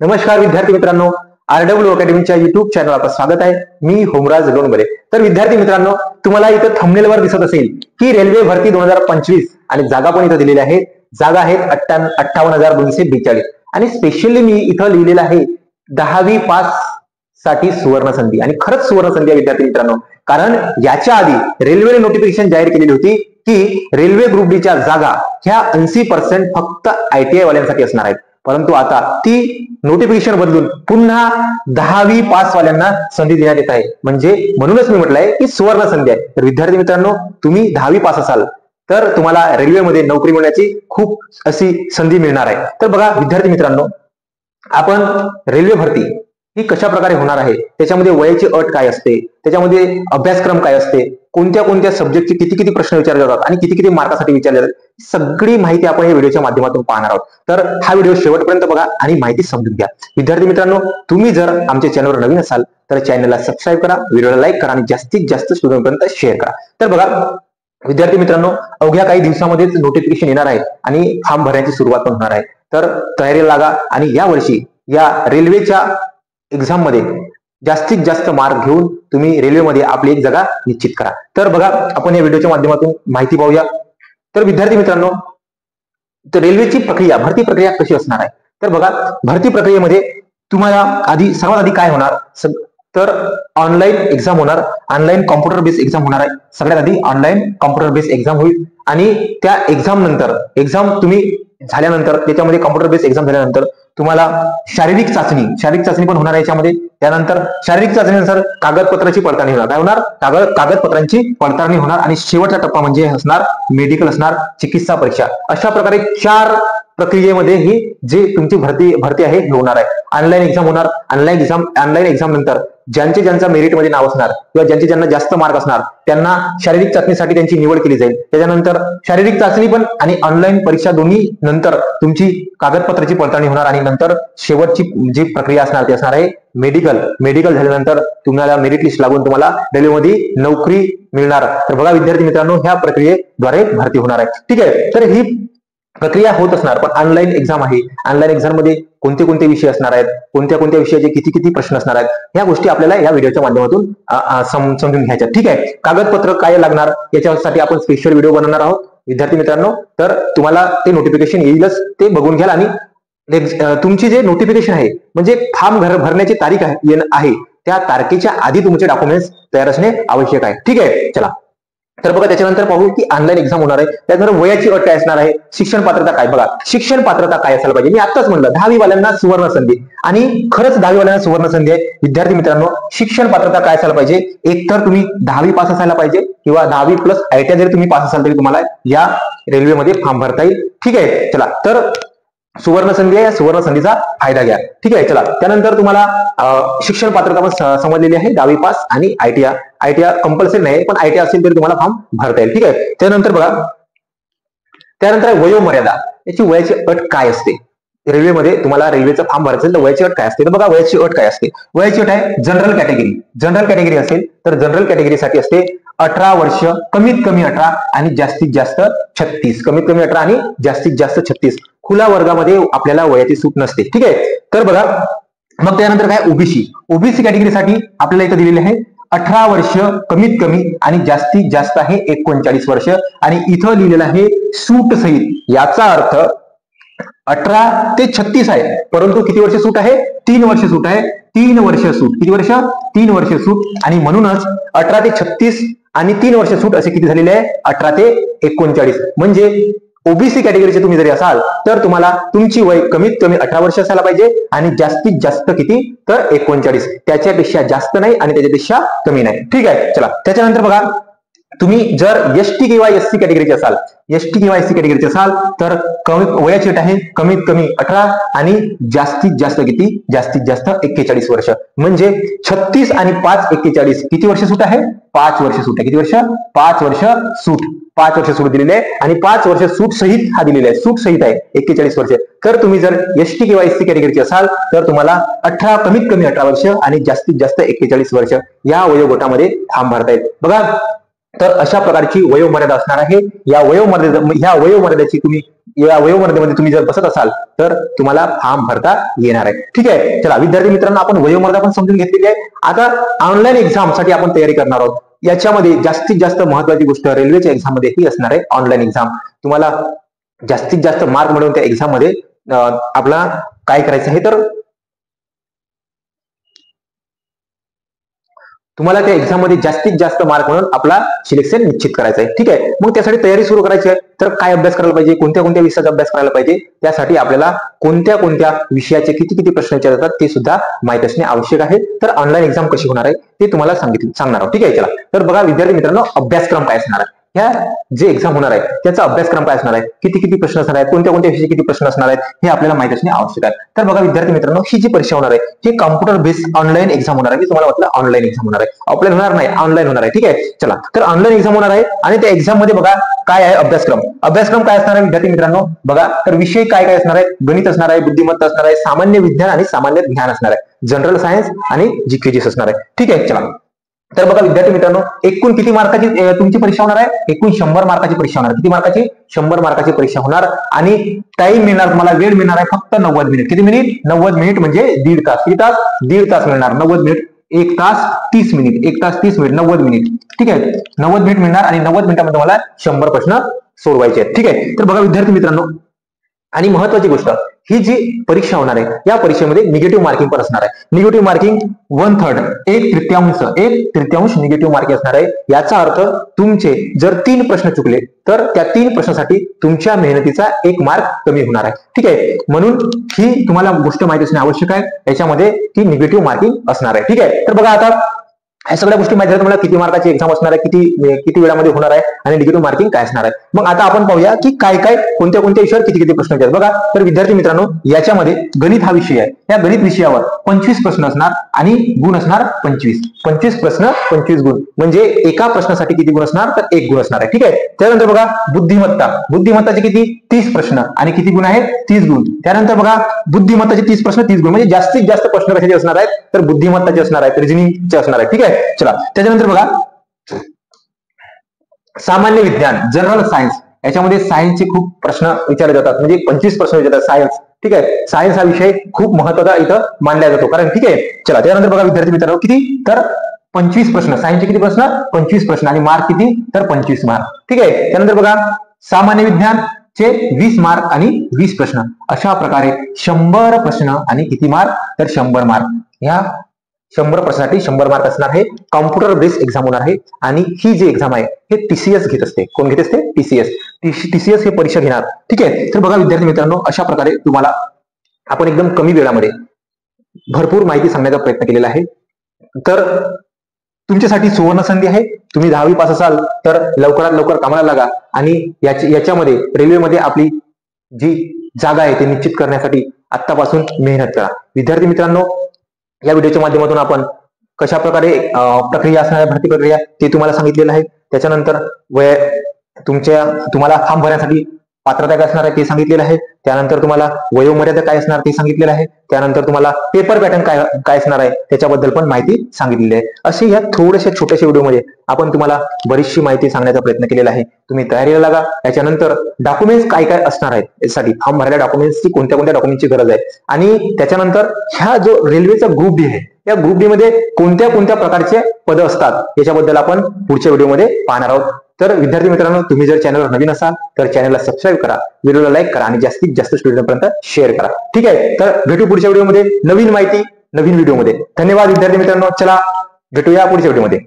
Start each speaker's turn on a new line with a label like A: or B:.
A: नमस्कार विद्यार्थी मित्रांनो, आरडब्ल्यू अकॅडमीच्या युट्यूब चॅनल आपलं स्वागत आहे। मी होमराज लोणबरे। तर विद्यार्थी मित्रांनो, तुम्हाला इथं थंबनेलवर दिसत असेल की रेल्वे भरती 2025 आणि जागा पण इथं दिलेल्या आहेत। जागा आहेत 58,242 आणि स्पेशली मी इथं लिहिलेलं आहे 10वी पास साठी सुवर्ण संधी। आणि खरंच सुवर्ण संधी आहे विद्यार्थी मित्रांनो, कारण याच्या आधी रेल्वेने नोटिफिकेशन जाहीर केलेली होती की रेल्वे ग्रुप डी च्या जागा ह्या 80% फक्त आयटीआय वाल्यांसाठी असणार आहेत, परंतु आता ती नोटिफिकेशन बदलून पुन्हा 10वी पास वाल्यांना संधी देण्यात येत आहे। म्हणजे म्हणूनच मी म्हटलंय की सुवर्ण संधी आहे। तर विद्यार्थी मित्रांनो, तुम्ही 10वी पास असाल तर तुम्हाला रेल्वेमध्ये नोकरी मिळण्याची खूप अशी संधी मिळणार आहे। तर बघा विद्यार्थी मित्रांनो, आपण रेल्वे भरती ही कशा प्रकारे होणार आहे, त्याच्यामध्ये वयाची अट काय असते, त्याच्यामध्ये अभ्यासक्रम काय असते, कोणत्या कोणत्या सब्जेक्टचे किती किती प्रश्न विचारले जातात आणि किती किती मार्कासाठी विचारले जातात, सगळी माहिती आपण या व्हिडिओच्या माध्यमातून पाहणार आहोत। तर हा व्हिडिओ शेवटपर्यंत बघा आणि माहिती समजून घ्या। विद्यार्थी मित्रांनो, तुम्ही जर आमच्या चॅनलवर नवीन असाल तर चॅनलला सबस्क्राईब करा, व्हिडिओला लाईक करा आणि जास्तीत जास्त स्टुडंटपर्यंत शेअर करा। तर बघा विद्यार्थी मित्रांनो, अवघ्या काही दिवसामध्येच नोटिफिकेशन येणार आहे आणि फॉर्म भरण्याची सुरुवात पण होणार आहे। तर तयारीला लागा आणि या वर्षी या रेल्वेच्या एक्झाम मध्ये जास्तीत जास्त मार्क घेऊन तुम्ही रेल्वेमध्ये आपली एक जागा निश्चित करा। तर बघा आपण या व्हिडिओच्या माध्यमातून माहिती पाहूया। तर विद्यार्थी मित्रांनो, तर रेल्वेची प्रक्रिया, भरती प्रक्रिया कशी असणार आहे, तर बघा भरती प्रक्रियेमध्ये तुम्हाला सर्वात आधी काय होणार, तर ऑनलाईन एक्झाम होणार, ऑनलाईन कॉम्प्युटर बेस्ड एक्झाम होणार आहे। सगळ्यात आधी ऑनलाईन कॉम्प्युटर बेस्ड एक्झाम होईल आणि त्या एक्झाम नंतर तुम्ही झाल्यानंतर त्याच्यामध्ये कॉम्प्युटर बेस्ड एक्झाम झाल्यानंतर तुम्हाला शारीरिक चाचणी पण होणार आहे याच्यामध्ये। त्यानंतर शारीरिक चाचणीनंतर कागदपत्राची पडताळणी होणार, काय होणार, कागदपत्रांची पडताळणी होणार आणि शेवटचा टप्पा म्हणजे असणार मेडिकल असणार, चिकित्सा परीक्षा। अशा प्रकारे 4 प्रक्रियेमध्ये ही जे तुमची भरती आहे हे होणार आहे। ऑनलाईन एक्झाम होणार, ऑनलाईन एक्झाम नंतर ज्यांच्या मेरिटमध्ये नाव असणार किंवा ज्यांना जास्त मार्क असणार त्यांना शारीरिक चाचणीसाठी त्यांची निवड केली जाईल। त्याच्यानंतर शारीरिक चाचणी पण आणि ऑनलाईन परीक्षा दोन्ही नंतर तुमची कागदपत्राची पडताळणी होणार आणि नंतर शेवटची जी प्रक्रिया असणार ती असणार आहे मेडिकल झाल्यानंतर तुम्हाला मेरिट लिस्ट लागून तुम्हाला रेल्वेमध्ये नोकरी मिळणार। तर बघा विद्यार्थी मित्रांनो, ह्या प्रक्रियेद्वारे भरती होणार आहे। ठीक आहे, तर ही प्रक्रिया होत असणार, पण ऑनलाईन एक्झाम आहे। ऑनलाईन एक्झाम मध्ये कोणते कोणते विषय असणार आहेत, कोणत्या विषयाचे किती किती प्रश्न असणार आहेत, ह्या गोष्टी आपल्याला या व्हिडिओच्या माध्यमातून समजून घ्यायच्या। ठीक आहे, कागदपत्र काय लागणार याच्यासाठी आपण स्पेशल व्हिडिओ बनवणार आहोत विद्यार्थी मित्रांनो। तर तुम्हाला ते नोटिफिकेशन येईलच, ते बघून घ्याल आणि तुमची जे नोटिफिकेशन आहे म्हणजे फॉर्म भरण्याची तारीख आहे त्या तारखेच्या आधी तुमचे डॉक्युमेंट्स तयार असणे आवश्यक आहे। ठीक आहे, चला तर बघा त्याच्यानंतर पाहू की ऑनलाईन एक्झाम होणार आहे। त्यानंतर वयाची अट काय असणार आहे, शिक्षण पात्रता काय, बघा शिक्षण पात्रता काय असायला पाहिजे। मी आताच म्हणलं 10वी वाल्यांना सुवर्ण संधी, आणि खरंच 10वी वाल्यांना सुवर्ण संधी आहे। विद्यार्थी मित्रांनो, शिक्षण पात्रता काय असायला पाहिजे, एकतर तुम्ही 10वी पास असायला पाहिजे किंवा 10वी प्लस आयटीआय जरी तुम्ही पास असाल तरी तुम्हाला या रेल्वेमध्ये फॉर्म भरता येईल। ठीक आहे, चला तर सुवर्ण संधी आहे, या सुवर्ण संधीचा फायदा घ्या। ठीक आहे, चला त्यानंतर तुम्हाला शिक्षण पात्रता पण समजलेली आहे, 10वी पास आणि आयटीआय कंपल्सरी नाही, पण आयटीआय असेल तरी तुम्हाला फॉर्म भरता येईल। ठीक आहे, त्यानंतर बघा त्यानंतर वयोमर्यादा, याची वयाची अट काय असते, रेल्वेमध्ये तुम्हाला रेल्वेचा फॉर्म भरायचा असेल तर वयाची अट काय असते, तर बघा वयाची अट काय असते, वयाची अट आहे जनरल कॅटेगरी असेल तर जनरल कॅटेगरीसाठी असते 18 वर्ष, कमीत कमी 18 आणि जास्तीत जास्त 36, कमीत कमी 18 आणि जास्तीत जास्त 36। खुला वर्गामध्ये आपल्याला वयाची सूट नसते। ठीक आहे, तर बघा मग त्यानंतर काय, ओबीसी कॅटेगरीसाठी आपल्याला इथं दिलेले आहे 18 वर्ष कमीत कमी आणि जास्तीत जास्त आहे 39 वर्ष आणि इथं लिहिलेलं आहे सूट सहित। याचा अर्थ 18 ते 36 आहे, परंतु किती वर्ष सूट आहे, 3 वर्ष सूट आहे। 3 वर्ष सूट, किती वर्ष, 3 वर्ष सूट, आणि म्हणूनच 18 ते 36 आणि 3 वर्ष सूट असे किती झालेले आहे, 18 ते 39। म्हणजे ओबीसी कॅटेगरीचे तुम्ही जरी असाल तर तुम्हाला तुमची वय कमीत कमी 18 वर्ष असायला पाहिजे आणि जास्तीत जास्त किती, तर 39, त्याच्यापेक्षा जास्त नाही आणि त्याच्यापेक्षा कमी नाही। ठीक आहे, चला त्याच्यानंतर बघा तुम्ही जर एसटी किंवा एससी कॅटेगरीचे असाल तर वयाची अट आहे कमीत कमी 18 आणि जास्तीत जास्त किती, जास्तीत जास्त 41 वर्ष। म्हणजे 36 आणि 5 41 किती वर्ष सूट आहे, 5 वर्ष सूट आहे। किती वर्ष, 5 वर्ष सूट, 5 वर्ष सूट दिलेले आहे आणि 5 वर्ष सूट सहित हा दिलेला आहे, सूट सहित आहे 41 वर्ष। तर तुम्ही जर एसटी किंवा एससी कॅटेगरीचे असाल तर तुम्हाला कमीत कमी 18 वर्ष आणि जास्तीत जास्त 41 वर्ष या वयोगटामध्ये फॉर्म भरता येईल। बघा तर अशा प्रकारची वयोमर्यादा असणार आहे। या वयोमर्यादेची तुम्ही या वयोमर्यादेमध्ये तुम्ही जर बसत असाल तर तुम्हाला फॉर्म भरता येणार आहे. ठीक आहे, चला विद्यार्थी मित्रांनो, आपण वयोमर्यादा पण समजून घेतलेली आहे. आता ऑनलाईन एक्झाम साठी आपण तयारी करणार आहोत. याच्यामध्ये जास्तीत जास्त महत्वाची गोष्ट रेल्वेच्या एक्झाम मध्ये ही असणार आहे ऑनलाईन एक्झाम. तुम्हाला जास्तीत जास्त मार्क मिळवून त्या एक्झाम मध्ये आपला काय करायचं आहे, तर तुम्हाला त्या एक्झाम मध्ये जास्तीत जास्त मार्क म्हणून आपला सिलेक्शन निश्चित करायचं आहे. ठीक आहे, मग त्यासाठी तयारी सुरू करायची आहे. तर काय अभ्यास करायला पाहिजे, कोणत्या कोणत्या विषयाचा अभ्यास करायला पाहिजे, त्यासाठी आपल्याला कोणत्या कोणत्या विषयाचे किती किती प्रश्न विचारतात ते सुद्धा माहित असणे आवश्यक आहे. तर ऑनलाईन एक्झाम कशी होणार आहे ते तुम्हाला सांगणार आहोत. ठीक आहे, चला तर बघा विद्यार्थी मित्रांनो, अभ्यासक्रम काय असणार आहे, ह्या जे एक्झाम होणार आहे त्याचा अभ्यासक्रम काय असणार आहे, किती किती प्रश्न असणार आहेत, कोणत्या कोणत्या विषयाचे किती प्रश्न असणार आहेत हे आपल्याला माहित असणे आवश्यक आहे. तर बघा विद्यार्थी मित्रांनो, ही जी परीक्षा होणार आहे ही कॉम्प्युटर बेस्ड ऑनलाईन एक्झाम होणार आहे. मी तुम्हाला म्हटलं ऑनलाईन एक्झाम होणार आहे, ऑफलाईन होणार नाही, ऑनलाईन होणार आहे. ठीक आहे, चला तर ऑनलाईन एक्झाम होणार आहे आणि त्या एक्झाम मध्ये बघा काय आहे अभ्यासक्रम. अभ्यासक्रम काय असणार आहे विद्यार्थी मित्रांनो, बघा तर विषय काय काय असणार आहे, गणित असणार आहे, बुद्धिमत्ता असणार आहे, सामान्य विज्ञान आणि सामान्य ज्ञान असणार आहे, जनरल सायन्स आणि जीकेजीएस असणार आहे. ठीक आहे, चला तर बघा विद्यार्थी मित्रांनो, एकूण किती मार्काची तुमची परीक्षा होणार आहे, एकूण 100 मार्काची परीक्षा होणार. किती मार्काची, 100 मार्काची परीक्षा होणार आणि टाइम मिळणार तुम्हाला, वेळ मिळणार आहे फक्त 90 मिनिट. किती मिनिट, 90 मिनिट म्हणजे दीड तास. किती तास, दीड तास मिळणार. 90 मिनिट 1 तास 30 मिनिट, 1 तास 30 मिनिट 90 मिनिट. ठीक आहे, 90 मिनिट मिळणार आणि 90 मिनिटांमध्ये तुम्हाला 100 प्रश्न सोडवायचे आहेत. ठीक आहे, तर बघा विद्यार्थी मित्रांनो, आणि महत्वाची गोष्ट, ही जी परीक्षा होणार आहे या परीक्षेमध्ये निगेटिव्ह मार्किंग पण असणार आहे. निगेटिव्ह मार्किंग 1/3, 1/3 निगेटिव्ह मार्किंग असणार आहे. याचा अर्थ तुमचे जर 3 प्रश्न चुकले तर त्या 3 प्रश्नासाठी तुमच्या मेहनतीचा 1 मार्क कमी होणार आहे. ठीक आहे, म्हणून ही तुम्हाला गोष्ट माहिती असणे आवश्यक आहे. याच्यामध्ये ती निगेटिव्ह मार्किंग असणार आहे. ठीक आहे, तर बघा आता या सगळ्या गोष्टी माहिती आहेत तुम्हाला, किती मार्काची एक्झाम असणार आहे, किती वेळामध्ये होणार आहे आणि निगेटिव्ह मार्किंग काय असणार आहे. मग आता आपण पाहूया की काय काय कोणत्या कोणत्या विषयावर किती किती प्रश्न आहेत. बघा तर विद्यार्थी मित्रांनो, याच्यामध्ये गणित हा विषय आहे. या गणित विषयावर 25 प्रश्न असणार आणि गुण असणार 25. 25 प्रश्न 25 गुण म्हणजे एका प्रश्नासाठी किती गुण असणार, तर 1 गुण असणार आहे. ठीक आहे, त्यानंतर बघा बुद्धिमत्ताचे किती 30 प्रश्न आणि किती गुण आहेत, 30 गुण. त्यानंतर बघा बुद्धिमत्ताचे 30 प्रश्न 30 गुण म्हणजे जास्तीत जास्त प्रश्न कशाचे असणार आहेत, तर बुद्धिमत्ताचे असणार आहेत, रिझनिंगचे असणार आहेत. ठीक आहे, चला त्याच्यानंतर बघा सामान्य विज्ञान, जनरल सायन्स, याच्यामध्ये सायन्सचे खूप प्रश्न विचारले जातात, म्हणजे 25 प्रश्न विचारतात सायन्स. ठीक आहे, सायन्स हा विषय खूप महत्त्वाचा इथं मानला जातो कारण. ठीक आहे, चला त्यानंतर बघा विद्यार्थी मित्रांनो, किती तर 25 प्रश्न, सायन्सचे किती प्रश्न, 25 प्रश्न आणि मार्क किती, तर 25 मार्क. ठीक आहे, त्यानंतर बघा सामान्य विज्ञान चे 20 मार्क आणि 20 प्रश्न. अशा प्रकारे 100 प्रश्न आणि किती मार्क, तर 100 मार्क. ह्या 100 प्रश्नासाठी 100 मार्क असणार आहे. कॉम्प्युटर बेस्ड एक्झाम होणार आहे आणि ही जी एक्झाम आहे हे टीसीएस घेत असते. कोण घेत असते, टीसीएस हे परीक्षा घेणार. ठीक आहे, तर बघा विद्यार्थी मित्रांनो, अशा प्रकारे तुम्हाला आपण एकदम कमी वेळामध्ये भरपूर माहिती सांगण्याचा प्रयत्न केलेला आहे. तर तुमच्यासाठी सुवर्ण संधी आहे. तुम्ही 10वी पास असाल तर लवकरात लवकर कामाला लागा आणि याच्यामध्ये रेल्वेमध्ये आपली जी जागा आहे ते निश्चित करण्यासाठी आतापासून मेहनत करा. विद्यार्थी मित्रांनो, या व्हिडिओच्या माध्यमातून आपण कशा प्रकारे प्रक्रिया असणार भरती प्रक्रिया ते तुम्हाला सांगितलेलं आहे. त्याच्यानंतर तुम्हाला फॉर्म भरण्यासाठी पात्रता काय असणार आहे ते सांगितलेलं आहे. त्यानंतर तुम्हाला वयोमर्यादा काय असणार ते सांगितलेलं आहे. त्यानंतर तुम्हाला पेपर पॅटर्न काय असणार आहे त्याच्याबद्दल पण माहिती सांगितलेली आहे. असे या थोड्याशा छोट्याशा व्हिडिओमध्ये आपण तुम्हाला बरीचशी माहिती सांगण्याचा प्रयत्न केलेला आहे. तुम्ही तयारीला लागा. याच्यानंतर डॉक्युमेंट्स काय काय असणार आहेत, यासाठी फॉर्म भरायला डॉक्युमेंट्सची कोणत्या कोणत्या डॉक्युमेंटची गरज आहे आणि त्याच्यानंतर ह्या जो रेल्वेचा ग्रुप डी आहे या ग्रुप डी मध्ये कोणत्या कोणत्या प्रकारचे पद असतात याच्याबद्दल आपण पुढच्या व्हिडिओमध्ये पाहणार आहोत. तर विद्यार्थी मित्रांनो, तुम्ही जर चॅनलवर नवीन असाल तर चॅनलला सबस्क्राईब करा, व्हिडिओला लाईक करा आणि जास्तीत जास्त स्टुडंटपर्यंत शेअर करा. ठीक आहे, तर भेटू पुढच्या व्हिडिओमध्ये नवीन माहिती नवीन व्हिडिओमध्ये. धन्यवाद विद्यार्थी मित्रांनो. चला भेटूया पुढच्या व्हिडिओमध्ये.